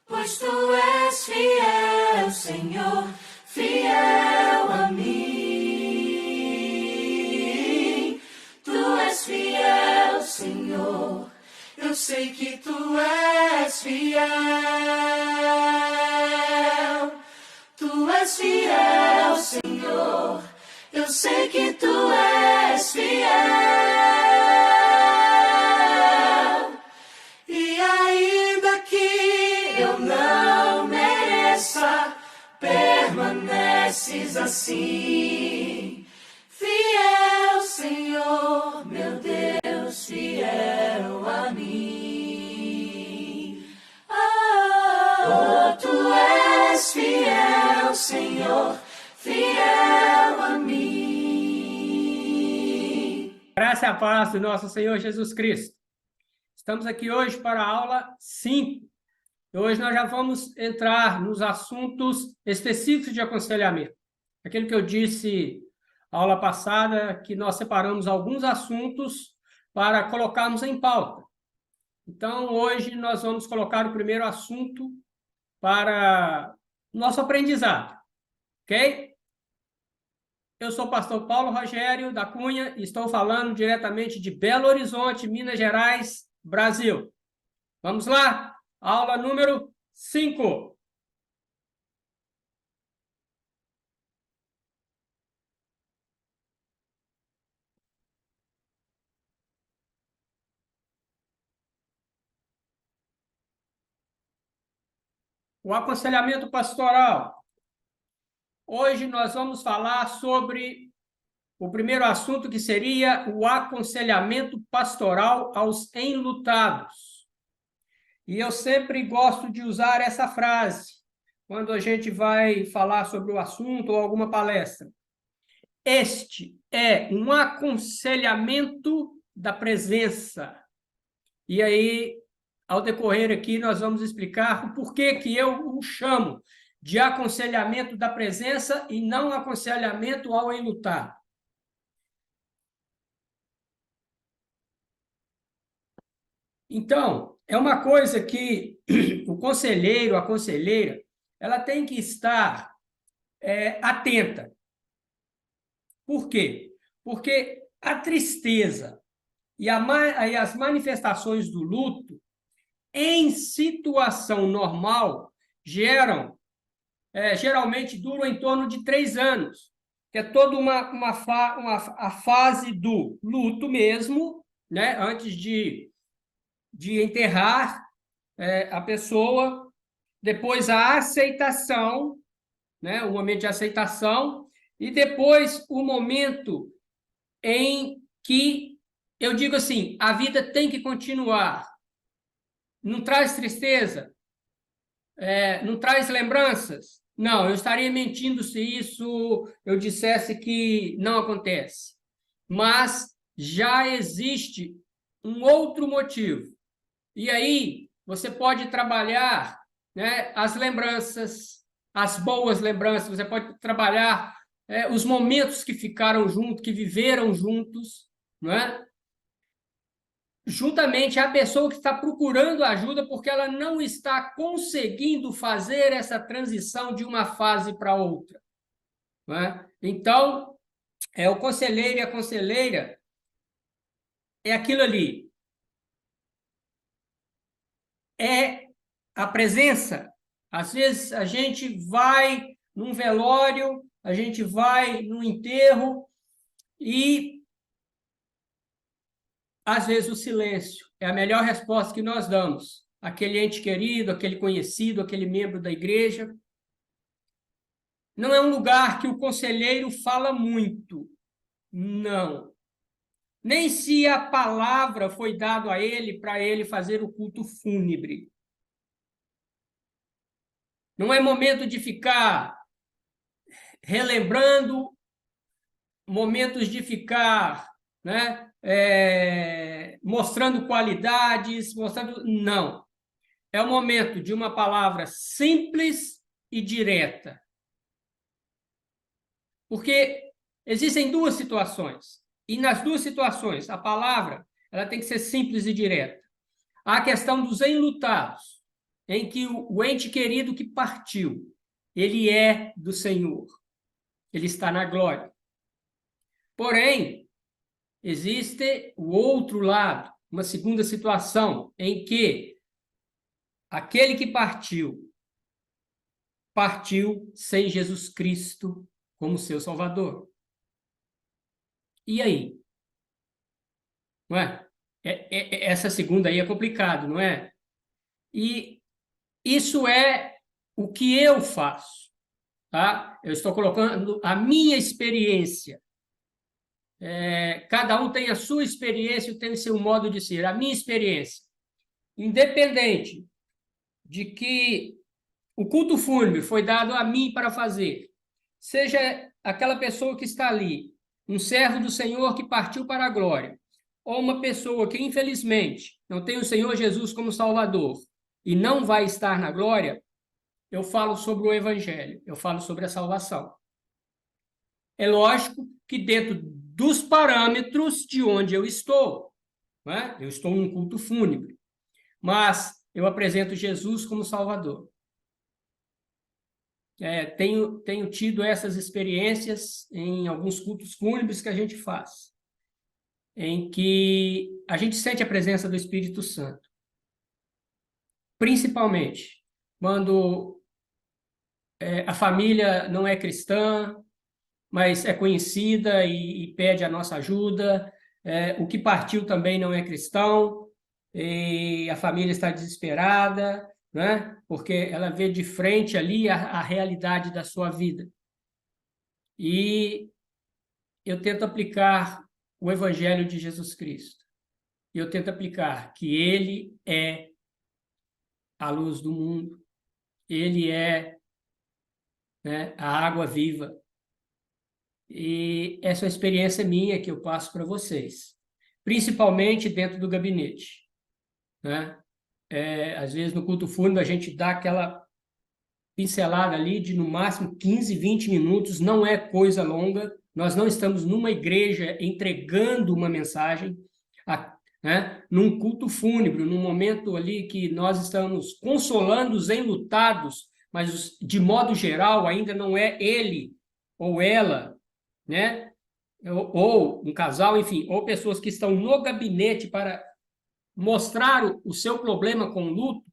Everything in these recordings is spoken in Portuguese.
Pois tu és fiel, Senhor, fiel a mim. Tu és fiel, Senhor, eu sei que tu és fiel. Tu és fiel, Senhor, eu sei que tu és fiel. E ainda que eu não mereça, permaneces assim. Fiel, Senhor, meu Deus, fiel a mim. Oh, tu és fiel, Senhor, fiel a mim. Graça e a paz do nosso Senhor Jesus Cristo. Estamos aqui hoje para a aula 5. Hoje nós já vamos entrar nos assuntos específicos de aconselhamento. Aquilo que eu disse na aula passada, que nós separamos alguns assuntos para colocarmos em pauta. Então, hoje nós vamos colocar o primeiro assunto para nosso aprendizado, ok? Eu sou o pastor Paulo Rogério da Cunha e estou falando diretamente de Belo Horizonte, Minas Gerais, Brasil. Vamos lá? Aula número 5. O aconselhamento pastoral. Hoje nós vamos falar sobre o primeiro assunto, que seria o aconselhamento pastoral aos enlutados. E eu sempre gosto de usar essa frase quando a gente vai falar sobre o assunto ou alguma palestra. Este é um aconselhamento da presença. E aí, ao decorrer aqui, nós vamos explicar o porquê que eu o chamo de aconselhamento da presença e não aconselhamento ao enlutado. Então, é uma coisa que o conselheiro, a conselheira, ela tem que estar atenta. Por quê? Porque a tristeza e as manifestações do luto, em situação normal, geralmente duram em torno de 3 anos, que é toda a fase do luto mesmo, né? Antes de enterrar a pessoa, depois a aceitação, né? O momento de aceitação, e depois o momento em que eu digo assim, a vida tem que continuar. Não traz tristeza? Não traz lembranças? Não, eu estaria mentindo se isso eu dissesse que não acontece. Mas já existe um outro motivo. E aí você pode trabalhar, né, as lembranças, as boas lembranças, você pode trabalhar os momentos que ficaram juntos, que viveram juntos, não é? Juntamente a pessoa que está procurando ajuda porque ela não está conseguindo fazer essa transição de uma fase para outra, não é? Então, o conselheiro e a conselheira é aquilo ali. É a presença. Às vezes a gente vai num velório, a gente vai num enterro e às vezes o silêncio é a melhor resposta que nós damos. Aquele ente querido, aquele conhecido, aquele membro da igreja. Não é um lugar que o conselheiro fala muito. Não. Nem se a palavra foi dada a ele para ele fazer o culto fúnebre. Não é momento de ficar relembrando, momentos de ficar, né, mostrando qualidades, Não. É o momento de uma palavra simples e direta. Porque existem duas situações. E nas duas situações, a palavra ela tem que ser simples e direta. Há a questão dos enlutados. em que o ente querido que partiu, ele é do Senhor, ele está na glória. Porém, existe o outro lado, uma segunda situação, em que aquele que partiu, partiu sem Jesus Cristo como seu Salvador. E aí? Não é? Essa segunda aí é complicado, não é? E isso é o que eu faço, tá? Eu estou colocando a minha experiência. Cada um tem a sua experiência, tem o seu modo de ser. A minha experiência, independente de que o culto fúnebre foi dado a mim para fazer, seja aquela pessoa que está ali, um servo do Senhor que partiu para a glória, ou uma pessoa que, infelizmente, não tem o Senhor Jesus como Salvador e não vai estar na glória, eu falo sobre o Evangelho, eu falo sobre a salvação. É lógico que dentro dos parâmetros de onde eu estou, né? Eu estou num culto fúnebre, mas eu apresento Jesus como Salvador. Tenho tido essas experiências em alguns cultos fúnebres que a gente faz, em que a gente sente a presença do Espírito Santo, principalmente quando a família não é cristã, mas é conhecida e pede a nossa ajuda. O que partiu também não é cristão, e a família está desesperada, né? Porque ela vê de frente ali a realidade da sua vida. E eu tento aplicar o Evangelho de Jesus Cristo. E eu tento aplicar que Ele é a luz do mundo, Ele é, né, a água viva. E essa é uma experiência minha que eu passo para vocês, principalmente dentro do gabinete, né? Às vezes no culto fúnebre a gente dá aquela pincelada ali de no máximo 15, 20 minutos, não é coisa longa, nós não estamos numa igreja entregando uma mensagem, né? Num culto fúnebre, num momento ali que nós estamos consolando os enlutados, mas de modo geral ainda não é ele ou ela, né? Ou um casal, enfim, ou pessoas que estão no gabinete para mostrar o seu problema com o luto,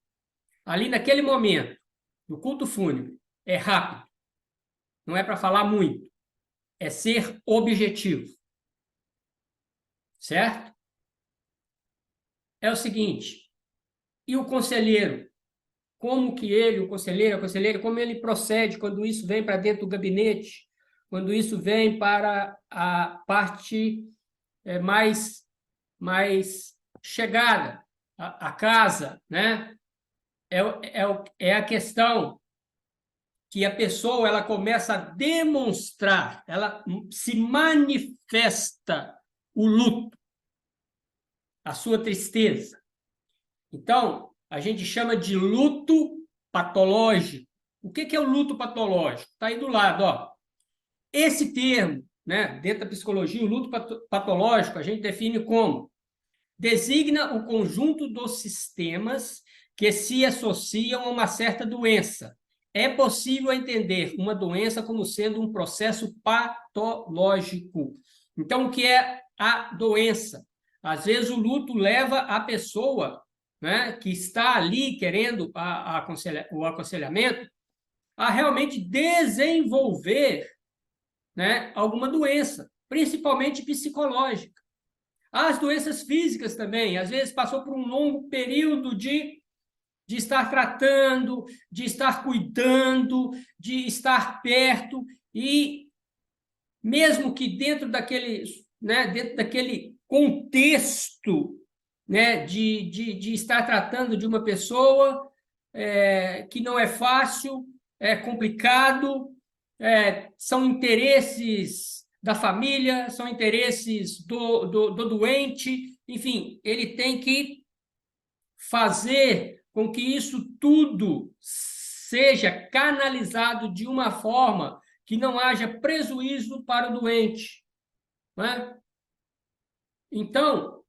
ali naquele momento, no culto fúnebre, é rápido, não é para falar muito, é ser objetivo, certo? É o seguinte, e o conselheiro? Como que ele, o conselheiro, a conselheira, como ele procede quando isso vem para dentro do gabinete, quando isso vem para a parte mais chegada, a casa, né? É a questão que a pessoa ela começa a demonstrar, ela se manifesta o luto, a sua tristeza. Então, a gente chama de luto patológico. O que é o luto patológico? Está aí do lado, ó. Esse termo, né, dentro da psicologia, o luto patológico, a gente define como designa o conjunto dos sistemas que se associam a uma certa doença. É possível entender uma doença como sendo um processo patológico. Então, o que é a doença? Às vezes, o luto leva a pessoa, né, que está ali querendo o aconselhamento a realmente desenvolver, né, alguma doença, principalmente psicológica. As doenças físicas também, às vezes passou por um longo período de estar tratando, de estar cuidando, de estar perto, e mesmo que dentro daquele contexto, né, de estar tratando de uma pessoa que não é fácil, é complicado, são interesses da família, são interesses do doente, enfim, ele tem que fazer com que isso tudo seja canalizado de uma forma que não haja prejuízo para o doente, né? Então,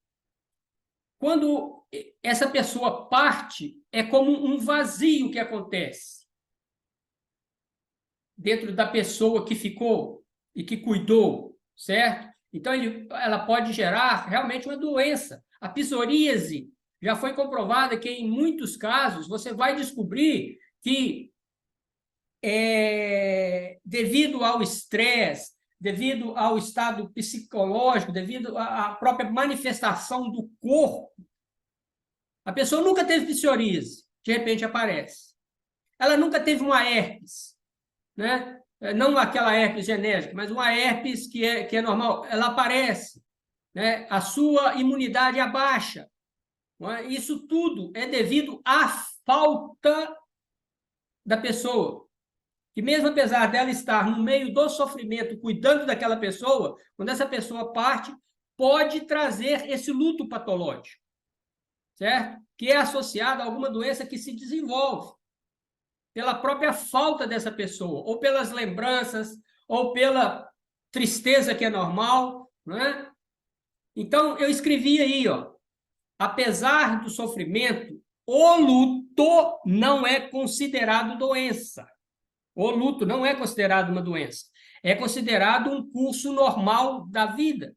quando essa pessoa parte, é como um vazio que acontece dentro da pessoa que ficou e que cuidou, certo? Então, ela pode gerar realmente uma doença. A psoríase já foi comprovada que, em muitos casos, você vai descobrir que, devido ao estresse, devido ao estado psicológico, devido à própria manifestação do corpo, a pessoa nunca teve psoríase, de repente aparece. Ela nunca teve uma herpes, né? Não aquela herpes genética, mas uma herpes que é normal, ela aparece, né? A sua imunidade abaixa. Não é? Isso tudo é devido à falta da pessoa. Que mesmo apesar dela estar no meio do sofrimento, cuidando daquela pessoa, quando essa pessoa parte, pode trazer esse luto patológico, certo? Que é associado a alguma doença que se desenvolve pela própria falta dessa pessoa, ou pelas lembranças, ou pela tristeza que é normal, né? Então, eu escrevi aí, ó, apesar do sofrimento, o luto não é considerado doença. O luto não é considerado uma doença. É considerado um curso normal da vida,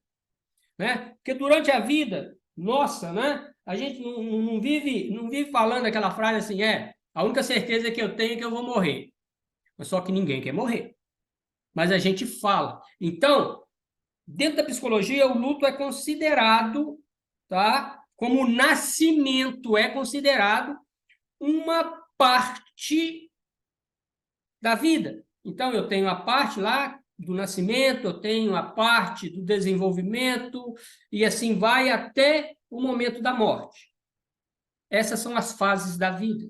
né? Porque durante a vida, nossa, né? A gente não vive falando aquela frase assim, a única certeza que eu tenho é que eu vou morrer. Só que ninguém quer morrer. Mas a gente fala. Então, dentro da psicologia, o luto é considerado, tá? Como o nascimento é considerado uma parte da vida. Então, eu tenho a parte lá do nascimento, eu tenho a parte do desenvolvimento, e assim vai até o momento da morte. Essas são as fases da vida.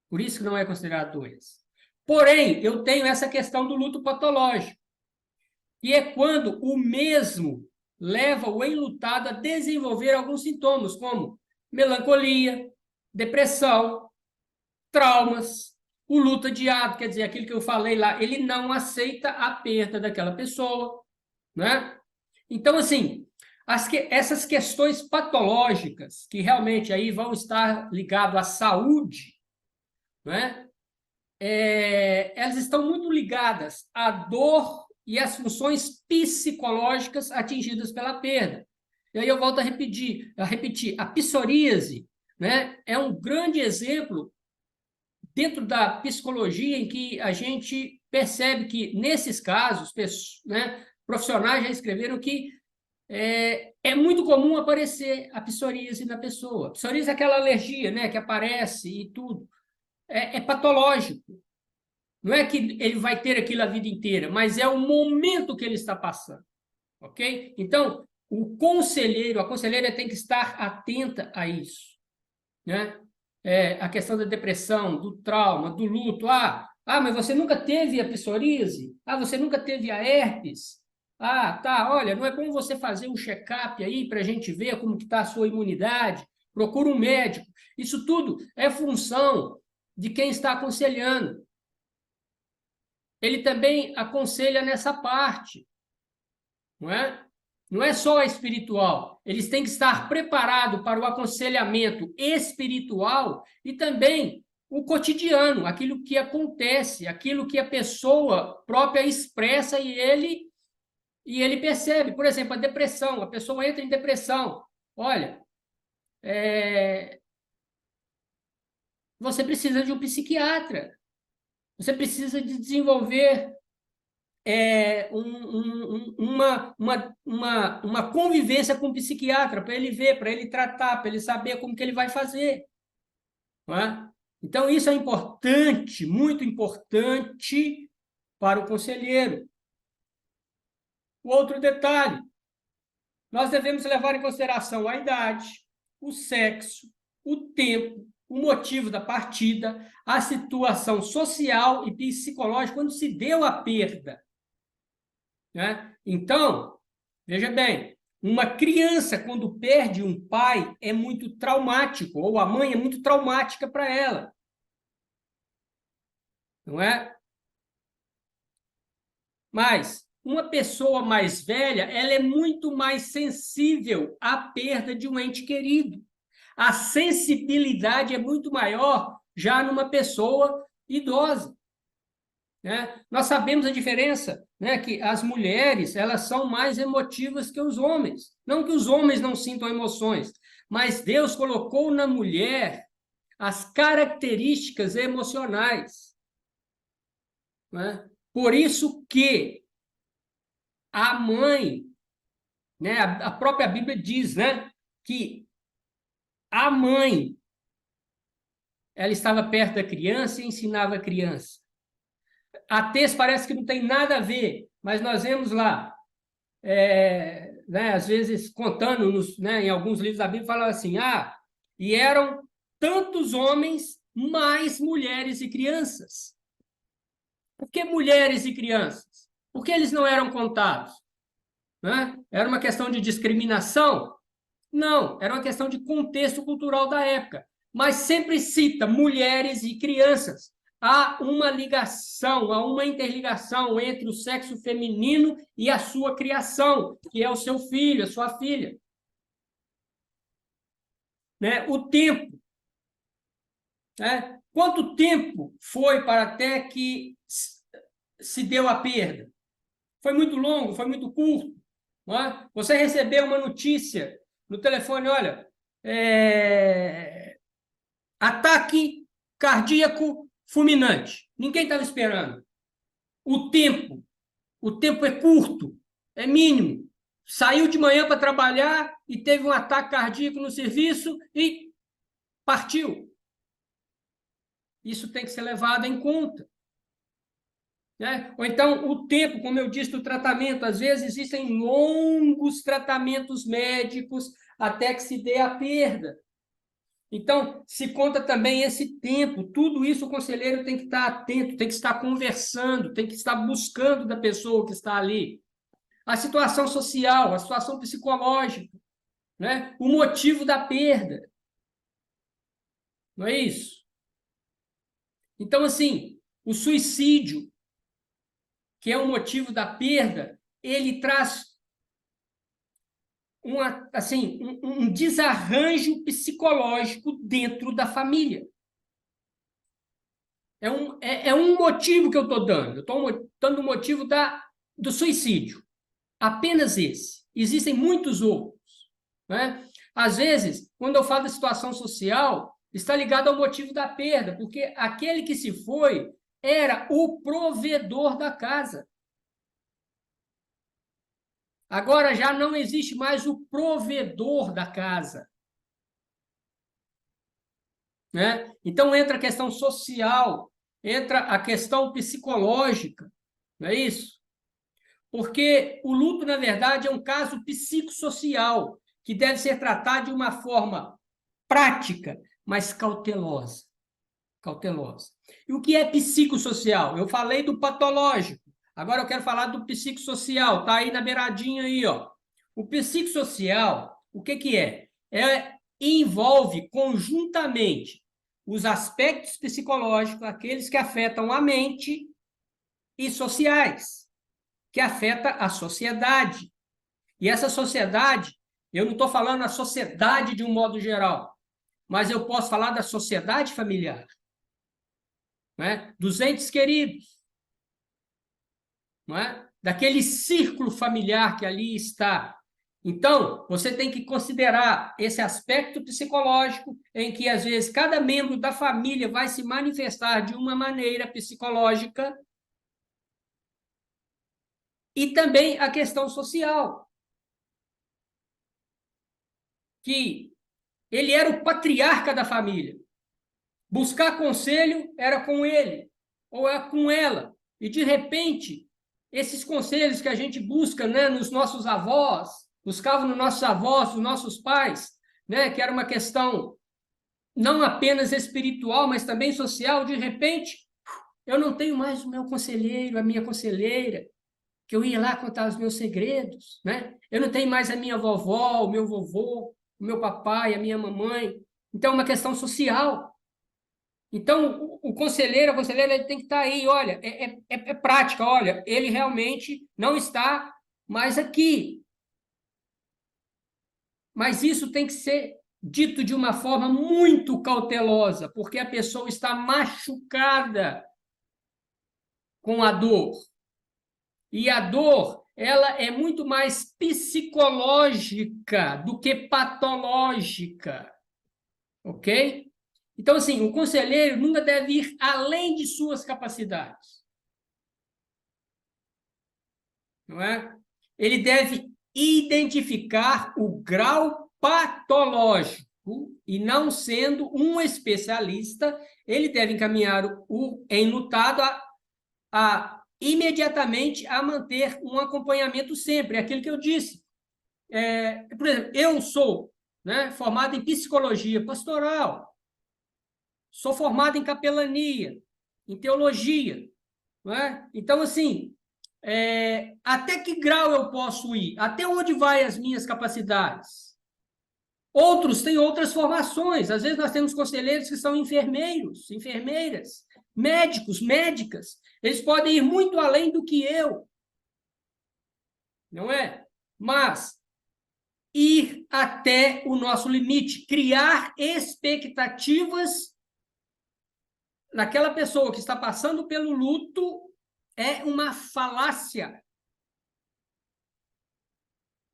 Por isso que não é considerado doença. Porém, eu tenho essa questão do luto patológico, que é quando o mesmo leva o enlutado a desenvolver alguns sintomas, como melancolia, depressão, traumas, o luto adiado, quer dizer, aquilo que eu falei lá, ele não aceita a perda daquela pessoa, né? Então, assim, essas questões patológicas, que realmente aí vão estar ligadas à saúde, né? Elas estão muito ligadas à dor e às funções psicológicas atingidas pela perda. E aí eu volto a repetir, a psoríase, né, é um grande exemplo dentro da psicologia em que a gente percebe que, nesses casos, né, profissionais já escreveram que é muito comum aparecer a psoríase na pessoa. A psoríase é aquela alergia, né, que aparece e tudo. É patológico. Não é que ele vai ter aquilo a vida inteira, mas é o momento que ele está passando, ok? Então, a conselheira tem que estar atenta a isso, né? A questão da depressão, do trauma, do luto. Mas você nunca teve a psoríase? Você nunca teve a herpes? Tá, olha, não é bom você fazer um check-up aí para a gente ver como que está a sua imunidade? Procura um médico. Isso tudo é função de quem está aconselhando. Ele também aconselha nessa parte, não é? Não é só a espiritual. Eles têm que estar preparados para o aconselhamento espiritual e também o cotidiano, aquilo que acontece, aquilo que a pessoa própria expressa e ele percebe. Por exemplo, a depressão. A pessoa entra em depressão. Olha, você precisa de um psiquiatra. Você precisa de desenvolver uma convivência com o psiquiatra, para ele ver, para ele tratar, para ele saber como que ele vai fazer. Não é? Então, isso é importante, muito importante para o conselheiro. O outro detalhe, nós devemos levar em consideração a idade, o sexo, o tempo, o motivo da partida, a situação social e psicológica quando se deu a perda. Né? Então, veja bem, uma criança, quando perde um pai, é muito traumático, ou a mãe é muito traumática para ela. Não é? Mas uma pessoa mais velha, ela é muito mais sensível à perda de um ente querido. a sensibilidade é muito maior já numa pessoa idosa. Né? Nós sabemos a diferença, né? Que as mulheres elas são mais emotivas que os homens. Não que os homens não sintam emoções, mas Deus colocou na mulher as características emocionais. Né? Por isso que a mãe, né? A própria Bíblia diz, né? Que a mãe ela estava perto da criança e ensinava a criança. A texto parece que não tem nada a ver, mas nós vemos lá, né, às vezes contando né, em alguns livros da Bíblia, fala assim, e eram tantos homens, mais mulheres e crianças. Por que mulheres e crianças? Por que eles não eram contados? Né? Era uma questão de discriminação? Não, era uma questão de contexto cultural da época. Mas sempre cita mulheres e crianças. Há uma ligação, há uma interligação entre o sexo feminino e a sua criação, que é o seu filho, a sua filha. Né? O tempo. Né? Quanto tempo foi para até que se deu a perda? Foi muito longo? Foi muito curto? Não é? Você recebeu uma notícia no telefone, olha, ataque cardíaco fulminante. Ninguém estava esperando. O tempo é curto, é mínimo. Saiu de manhã para trabalhar e teve um ataque cardíaco no serviço e partiu. Isso tem que ser levado em conta. Né? Ou então, o tempo, como eu disse, do tratamento. Às vezes existem longos tratamentos médicos até que se dê a perda. Então, se conta também esse tempo, tudo isso o conselheiro tem que estar atento, tem que estar conversando, tem que estar buscando da pessoa que está ali. A situação social, a situação psicológica, né? O motivo da perda. Não é isso? Então, assim, o suicídio, que é o motivo da perda, ele traz um desarranjo psicológico dentro da família. É um motivo que eu estou dando. Eu estou dando o motivo do suicídio. Apenas esse. Existem muitos outros. Né? Às vezes, quando eu falo da situação social, está ligado ao motivo da perda, porque aquele que se foi era o provedor da casa. Agora já não existe mais o provedor da casa. Né? Então entra a questão social, entra a questão psicológica, não é isso? Porque o luto, na verdade, é um caso psicossocial que deve ser tratado de uma forma prática, mas cautelosa. Cautelosa. E o que é psicossocial? Eu falei do patológico, agora eu quero falar do psicossocial, tá aí na beiradinha aí, ó. O psicossocial, o que é? Envolve conjuntamente os aspectos psicológicos, aqueles que afetam a mente, e sociais, que afeta a sociedade. E essa sociedade, eu não estou falando a sociedade de um modo geral, mas eu posso falar da sociedade familiar, né? Dos entes queridos, não é? Daquele círculo familiar que ali está. Então, você tem que considerar esse aspecto psicológico em que, às vezes, cada membro da família vai se manifestar de uma maneira psicológica e também a questão social, que ele era o patriarca da família. Buscar conselho era com ele, ou era com ela. E, de repente, esses conselhos que a gente busca, né, nos nossos avós, buscava nos nossos avós, nos nossos pais, né, que era uma questão não apenas espiritual, mas também social, de repente, eu não tenho mais o meu conselheiro, a minha conselheira, que eu ia lá contar os meus segredos, né? Eu não tenho mais a minha vovó, o meu vovô, o meu papai, a minha mamãe. Então, é uma questão social. Então, o conselheiro, a conselheira, ele tem que estar aí, olha, é prática, olha, ele realmente não está mais aqui. Mas isso tem que ser dito de uma forma muito cautelosa, porque a pessoa está machucada com a dor. E a dor, ela é muito mais psicológica do que patológica, ok? Então, assim, o conselheiro nunca deve ir além de suas capacidades, não é? Ele deve identificar o grau patológico e, não sendo um especialista, ele deve encaminhar o enlutado a imediatamente a manter um acompanhamento sempre. É aquilo que eu disse. Por exemplo, eu sou, né, formado em psicologia pastoral, sou formado em capelania, em teologia. Não é? Então, assim, até que grau eu posso ir? Até onde vai as minhas capacidades? Outros têm outras formações. Às vezes nós temos conselheiros que são enfermeiros, enfermeiras, médicos, médicas. Eles podem ir muito além do que eu, não é? Mas ir até o nosso limite, criar expectativas naquela pessoa que está passando pelo luto é uma falácia.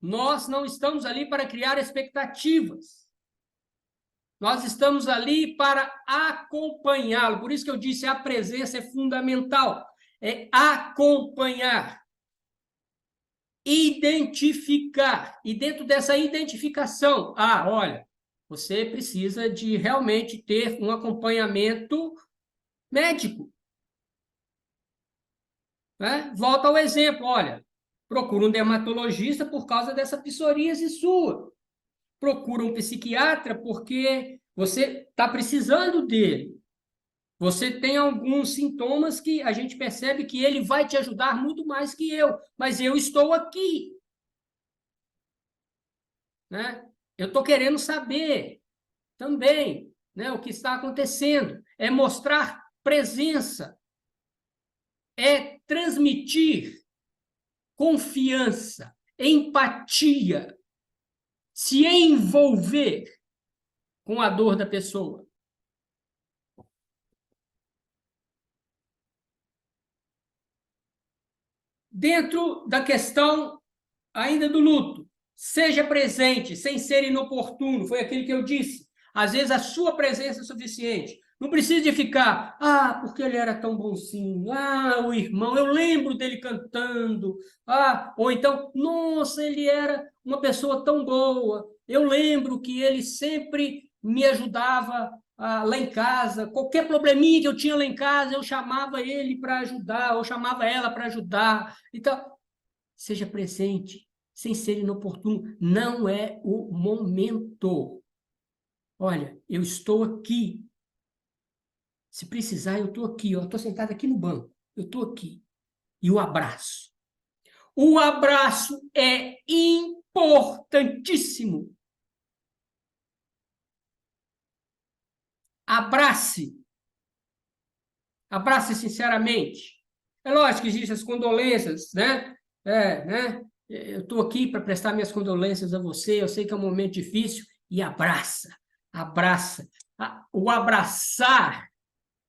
Nós não estamos ali para criar expectativas. Nós estamos ali para acompanhá-lo. Por isso que eu disse, a presença é fundamental. É acompanhar, identificar. E dentro dessa identificação, olha, você precisa de realmente ter um acompanhamento médico. Né? Volta ao exemplo, olha, procura um dermatologista por causa dessa psoríase sua. Procura um psiquiatra porque você está precisando dele. Você tem alguns sintomas que a gente percebe que ele vai te ajudar muito mais que eu, mas eu estou aqui. Né? Eu estou querendo saber também, né, o que está acontecendo. É mostrar presença, é transmitir confiança, empatia, se envolver com a dor da pessoa. Dentro da questão ainda do luto, seja presente, sem ser inoportuno, foi aquilo que eu disse. Às vezes a sua presença é suficiente. Não precisa de ficar, porque ele era tão bonzinho, o irmão, eu lembro dele cantando, ou então, nossa, ele era uma pessoa tão boa, eu lembro que ele sempre me ajudava lá em casa, qualquer probleminha que eu tinha lá em casa, eu chamava ele para ajudar, ou chamava ela para ajudar. Então, seja presente, sem ser inoportuno. Não é o momento. Olha, eu estou aqui. Se precisar, eu estou aqui. Estou sentado aqui no banco. Eu estou aqui. E o abraço. O abraço é importantíssimo. Abrace. Abrace sinceramente. É lógico que existem as condolências, né? Né? Eu estou aqui para prestar minhas condolências a você. Eu sei que é um momento difícil. E abraça. Abraça. O abraçar,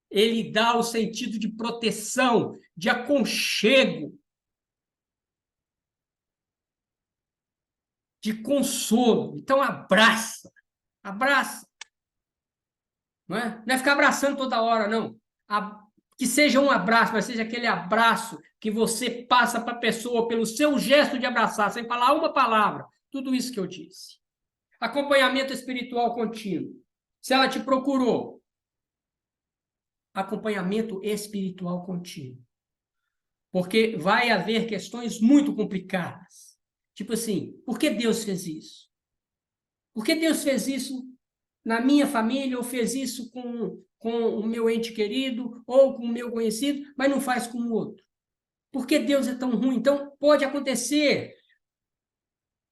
ele dá o sentido de proteção, de aconchego, de consolo. Então, abraça. Abraça. Não é ficar abraçando toda hora, não. Que seja um abraço, mas seja aquele abraço que você passa para a pessoa pelo seu gesto de abraçar, sem falar uma palavra. Tudo isso que eu disse. Acompanhamento espiritual contínuo. Se ela te procurou, acompanhamento espiritual contínuo. Porque vai haver questões muito complicadas. Tipo assim, por que Deus fez isso? Por que Deus fez isso na minha família, ou fez isso com o meu ente querido, ou com o meu conhecido, mas não faz com o outro? Por que Deus é tão ruim? Então, pode acontecer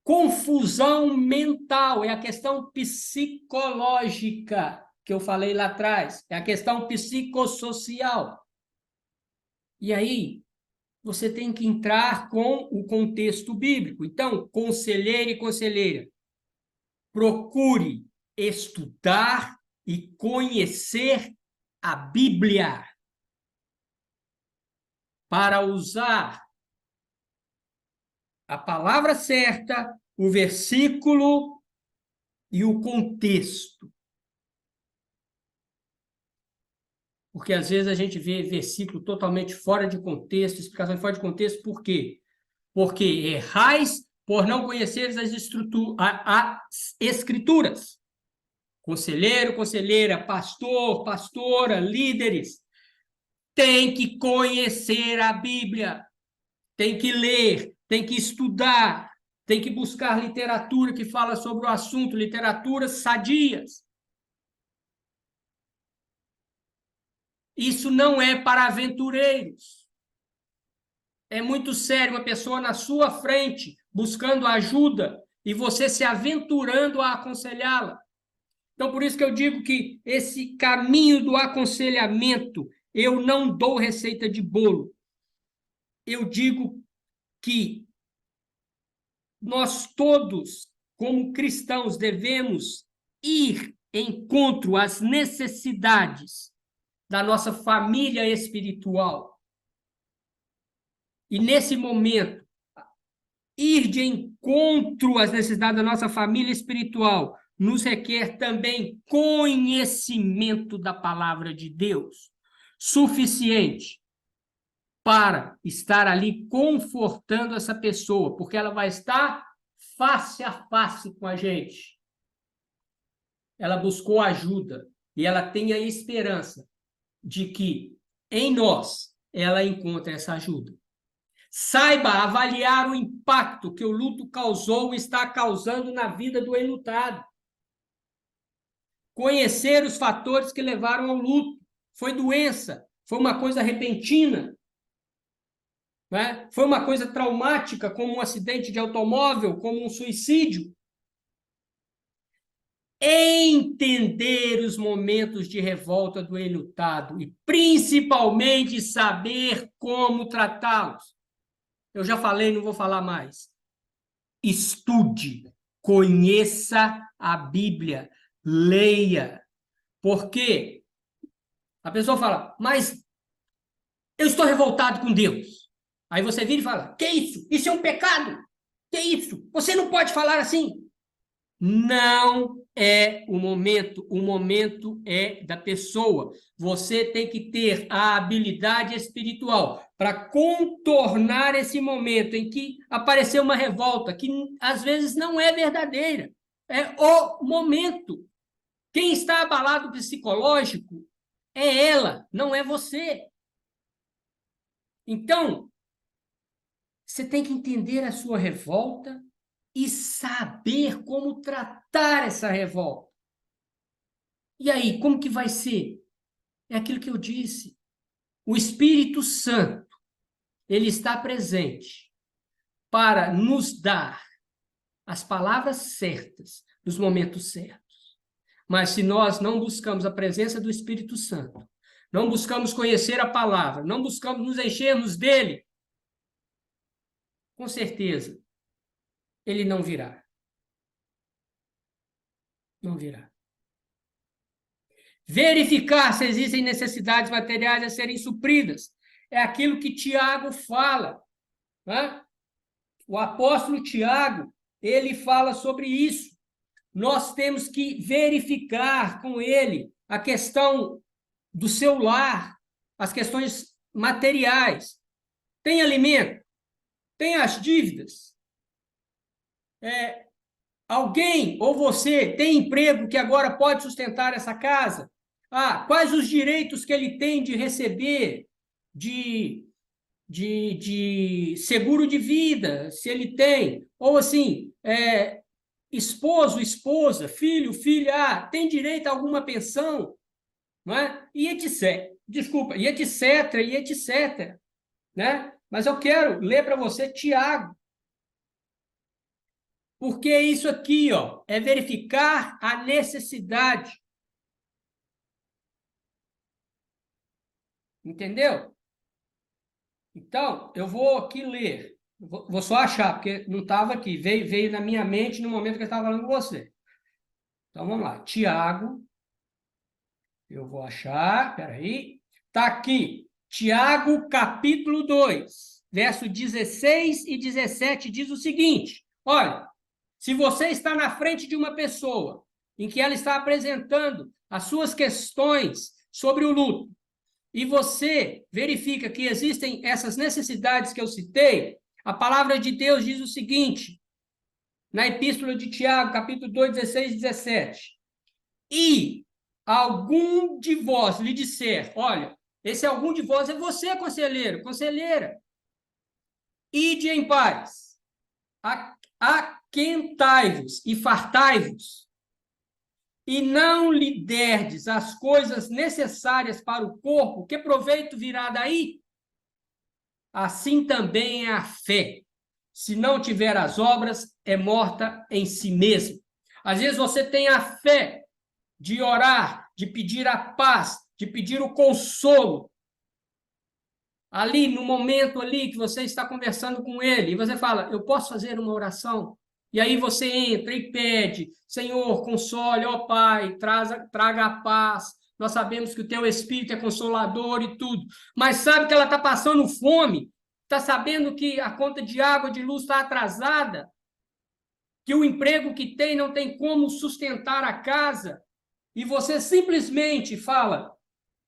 confusão mental, é a questão psicológica que eu falei lá atrás, é a questão psicossocial. E aí, você tem que entrar com o contexto bíblico. Então, conselheiro e conselheira, procure estudar e conhecer a Bíblia para usar a palavra certa, o versículo e o contexto. Porque às vezes a gente vê versículo totalmente fora de contexto, explicação fora de contexto, por quê? Porque errais por não conheceres as escrituras. Conselheiro, conselheira, pastor, pastora, líderes, tem que conhecer a Bíblia, tem que ler, tem que estudar, tem que buscar literatura que fala sobre o assunto, literaturas sadias. Isso não é para aventureiros. É muito sério uma pessoa na sua frente buscando ajuda e você se aventurando a aconselhá-la. Então, por isso que eu digo que esse caminho do aconselhamento, eu não dou receita de bolo. Eu digo que nós todos, como cristãos, devemos ir encontro às necessidades da nossa família espiritual. E nesse momento, ir de encontro às necessidades da nossa família espiritual nos requer também conhecimento da palavra de Deus, suficiente para estar ali confortando essa pessoa, porque ela vai estar face a face com a gente. Ela buscou ajuda e ela tem a esperança de que em nós ela encontre essa ajuda. Saiba avaliar o impacto que o luto causou e está causando na vida do enlutado. Conhecer os fatores que levaram ao luto. Foi doença, foi uma coisa repentina, né? Foi uma coisa traumática, como um acidente de automóvel, como um suicídio. Entender os momentos de revolta do enlutado e, principalmente, saber como tratá-los. Eu já falei, não vou falar mais. Estude, conheça a Bíblia, leia. Porque a pessoa fala, mas eu estou revoltado com Deus. Aí você vira e fala, que isso? Isso é um pecado. Que isso? Você não pode falar assim. Não é o momento é da pessoa. Você tem que ter a habilidade espiritual para contornar esse momento em que apareceu uma revolta, que às vezes não é verdadeira. É o momento. Quem está abalado psicológico é ela, não é você. Então, você tem que entender a sua revolta e saber como tratar essa revolta. E aí, como que vai ser? É aquilo que eu disse. O Espírito Santo, ele está presente para nos dar as palavras certas nos momentos certos. Mas se nós não buscamos a presença do Espírito Santo, não buscamos conhecer a palavra, não buscamos nos enchermos dele, com certeza, ele não virá. Não virá. Verificar se existem necessidades materiais a serem supridas. É aquilo que Tiago fala, né? O apóstolo Tiago, ele fala sobre isso. Nós temos que verificar com ele a questão do seu lar, as questões materiais. Tem alimento? Tem as dívidas? Alguém ou você tem emprego que agora pode sustentar essa casa? Quais os direitos que ele tem de receber de seguro de vida, se ele tem? Ou assim, esposo, esposa, filho, filha, tem direito a alguma pensão? Não é? E etc. Desculpa, e etc, e etc. Né? Mas eu quero ler para você Tiago. Porque isso aqui, ó, é verificar a necessidade. Entendeu? Então, eu vou aqui ler. Vou só achar, porque não estava aqui. Veio na minha mente no momento que eu estava falando com você. Então, vamos lá. Tiago, eu vou achar, peraí. Está aqui. Tiago, capítulo 2, verso 16 e 17, diz o seguinte. Olha, se você está na frente de uma pessoa em que ela está apresentando as suas questões sobre o luto, e você verifica que existem essas necessidades que eu citei, a palavra de Deus diz o seguinte, na Epístola de Tiago, capítulo 2, 16 e 17. E algum de vós lhe disser, olha, esse algum de vós é você, conselheiro, conselheira, ide em paz, aquentai-vos e fartai-vos, e não lhe derdes as coisas necessárias para o corpo, que proveito virá daí? Assim também é a fé. Se não tiver as obras, é morta em si mesma. Às vezes você tem a fé de orar, de pedir a paz, de pedir o consolo. Ali, no momento ali que você está conversando com ele, e você fala, eu posso fazer uma oração? E aí você entra e pede, Senhor, console, ó Pai, traga a paz. Nós sabemos que o teu Espírito é consolador e tudo. Mas sabe que ela está passando fome? Está sabendo que a conta de água, de luz está atrasada? Que o emprego que tem não tem como sustentar a casa? E você simplesmente fala,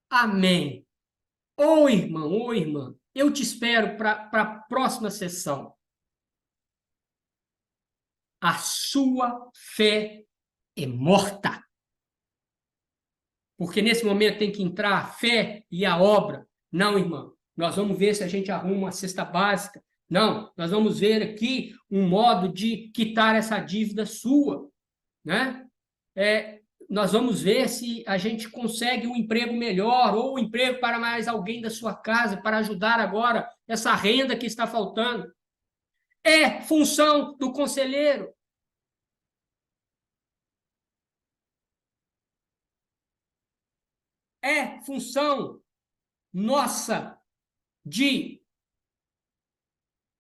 amém. Ô irmão, ô irmã, eu te espero para a próxima sessão. A sua fé é morta. Porque nesse momento tem que entrar a fé e a obra. Não, irmão, nós vamos ver se a gente arruma uma cesta básica. Não, nós vamos ver aqui um modo de quitar essa dívida sua, né? Nós vamos ver se a gente consegue um emprego melhor ou um emprego para mais alguém da sua casa para ajudar agora essa renda que está faltando. É função do conselheiro. É função nossa de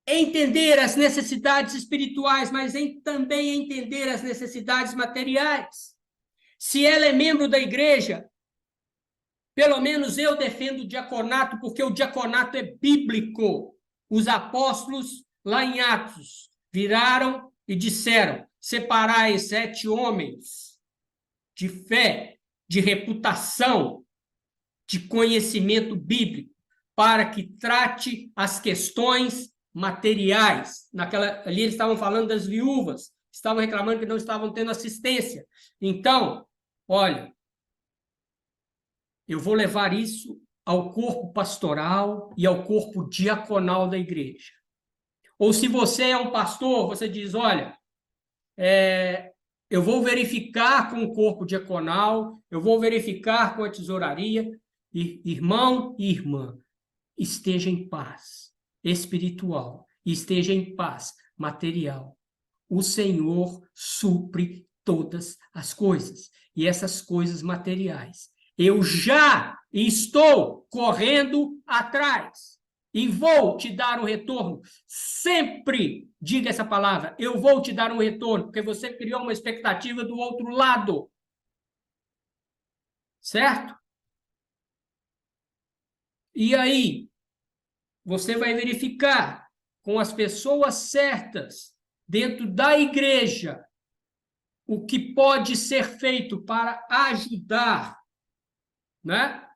entender as necessidades espirituais, mas também entender as necessidades materiais. Se ela é membro da igreja, pelo menos eu defendo o diaconato, porque o diaconato é bíblico. Os apóstolos, lá em Atos, viraram e disseram, separai 7 homens de fé, de reputação, de conhecimento bíblico, para que trate as questões materiais. Ali eles estavam falando das viúvas, estavam reclamando que não estavam tendo assistência. Então, olha, eu vou levar isso ao corpo pastoral e ao corpo diaconal da igreja. Ou se você é um pastor, você diz, olha, eu vou verificar com o corpo diaconal, eu vou verificar com a tesouraria, irmão e irmã, esteja em paz espiritual, esteja em paz material. O Senhor supre todas as coisas. E essas coisas materiais, eu já estou correndo atrás e vou te dar um retorno. Sempre diga essa palavra, eu vou te dar um retorno, porque você criou uma expectativa do outro lado. Certo? E aí, você vai verificar com as pessoas certas dentro da igreja o que pode ser feito para ajudar, né,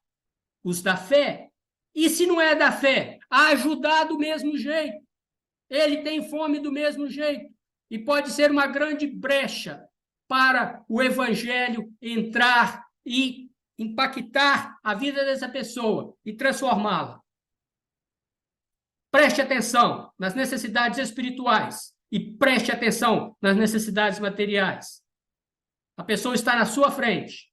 os da fé. E se não é da fé, ajudar do mesmo jeito. Ele tem fome do mesmo jeito. E pode ser uma grande brecha para o evangelho entrar e impactar a vida dessa pessoa e transformá-la. Preste atenção nas necessidades espirituais e preste atenção nas necessidades materiais. A pessoa está na sua frente.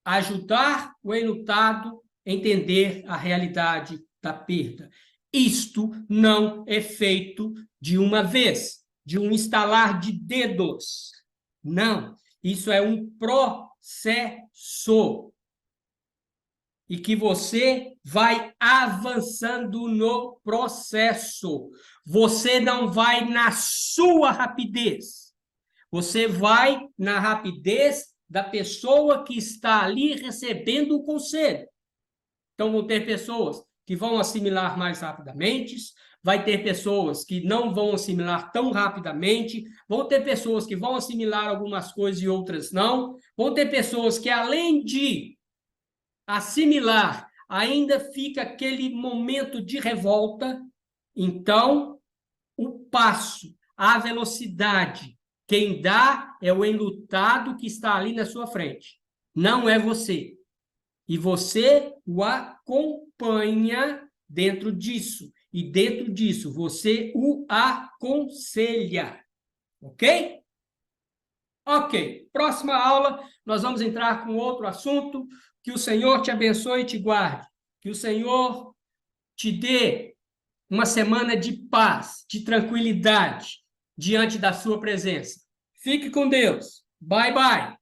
Ajudar o enlutado a entender a realidade da perda. Isto não é feito de uma vez, de um estalar de dedos. Não, isso é um processo. E que você vai avançando no processo. Você não vai na sua rapidez. Você vai na rapidez da pessoa que está ali recebendo o conselho. Então, vão ter pessoas que vão assimilar mais rapidamente, vai ter pessoas que não vão assimilar tão rapidamente, vão ter pessoas que vão assimilar algumas coisas e outras não, vão ter pessoas que, além de assimilar, ainda fica aquele momento de revolta. Então, o passo, a velocidade, quem dá é o enlutado que está ali na sua frente, não é você. E você o acompanha dentro disso. E dentro disso, você o aconselha. Ok? Ok. Próxima aula, nós vamos entrar com outro assunto. Que o Senhor te abençoe e te guarde. Que o Senhor te dê uma semana de paz, de tranquilidade diante da sua presença. Fique com Deus. Bye, bye.